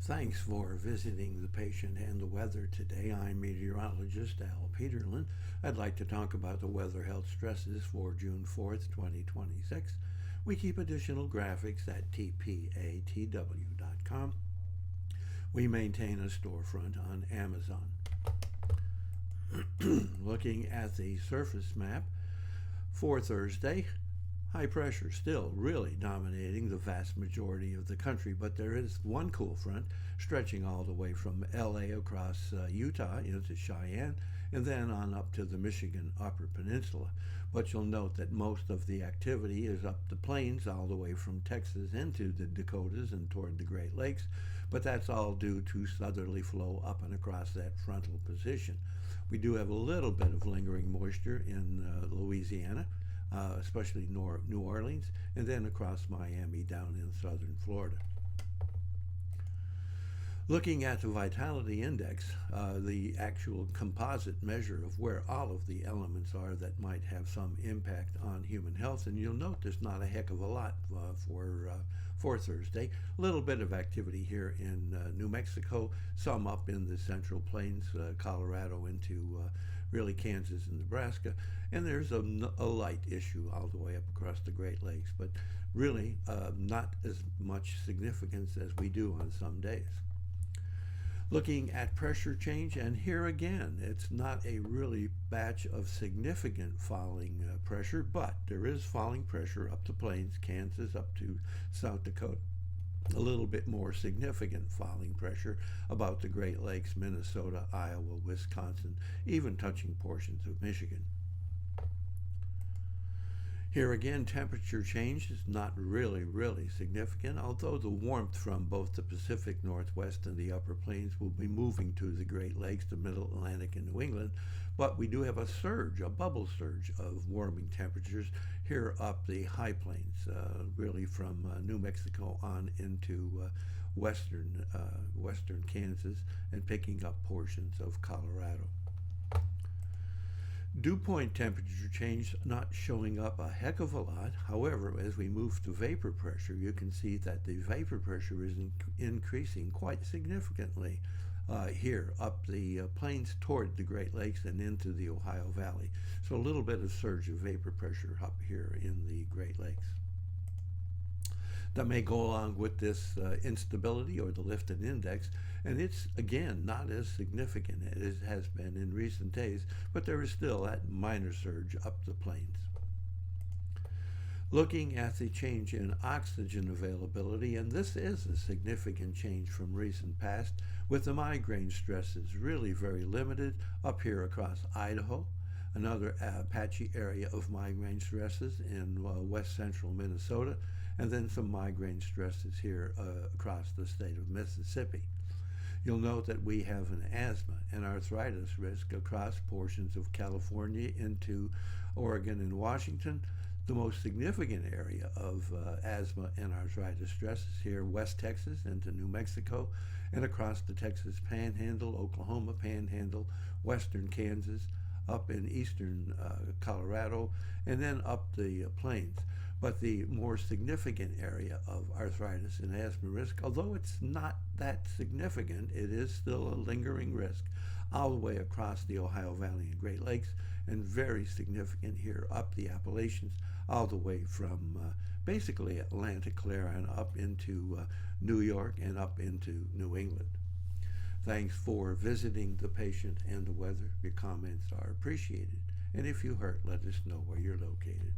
Thanks for visiting the patient and the weather today. I'm meteorologist Al Peterlin. I'd like to talk about the weather health stresses for June 4th, 2026. We keep additional graphics at tpatw.com. We maintain a storefront on Amazon. Looking at the surface map for Thursday, high pressure still really dominating the vast majority of the country, but there is one cool front stretching all the way from LA across Utah into Cheyenne and then on up to the Michigan Upper Peninsula. But you'll note that most of the activity is up the plains all the way from Texas into the Dakotas and toward the Great Lakes, but that's all due to southerly flow up and across that frontal position. We do have a little bit of lingering moisture in Louisiana, especially New Orleans, and then across Miami down in southern Florida. Looking at the vitality index, the actual composite measure of where all of the elements are that might have some impact on human health, and you'll note there's not a heck of a lot for Thursday. A little bit of activity here in New Mexico, some up in the Central Plains, Colorado into really Kansas and Nebraska, and there's a light issue all the way up across the Great Lakes, but really not as much significance as we do on some days. Looking at pressure change, and here again, it's not a really batch of significant falling pressure, but there is falling pressure up the plains, Kansas up to South Dakota. A little bit more significant falling pressure about the Great Lakes, Minnesota, Iowa, Wisconsin, even touching portions of Michigan. Here again, temperature change is not really significant, although the warmth from both the Pacific Northwest and the Upper Plains will be moving to the Great Lakes, the Middle Atlantic, and New England. But we do have a surge, a bubble surge of warming temperatures here up the high plains, really from New Mexico on into western Kansas and picking up portions of Colorado. Dew point temperature change not showing up a heck of a lot. However, as we move to vapor pressure, you can see that the vapor pressure is increasing quite significantly here up the plains toward the Great Lakes and into the Ohio Valley. So a little bit of surge of vapor pressure up here in the Great Lakes. That may go along with this instability or the lifted index, and it's again not as significant as it has been in recent days, but there is still that minor surge up the plains. Looking at the change in oxygen availability, and this is a significant change from recent past, with the migraine stresses really very limited up here across Idaho, another patchy area of migraine stresses in west central Minnesota, and then some migraine stresses here across the state of Mississippi. You'll note that we have an asthma and arthritis risk across portions of California into Oregon and Washington. The most significant area of asthma and arthritis stresses here, West Texas into New Mexico, and across the Texas Panhandle, Oklahoma Panhandle, western Kansas, up in eastern Colorado, and then up the plains. But the more significant area of arthritis and asthma risk, although it's not that significant, it is still a lingering risk all the way across the Ohio Valley and Great Lakes, and very significant here up the Appalachians, all the way from basically Atlantic Clear and up into New York and up into New England. Thanks for visiting the patient and the weather. Your comments are appreciated. And if you hurt, let us know where you're located.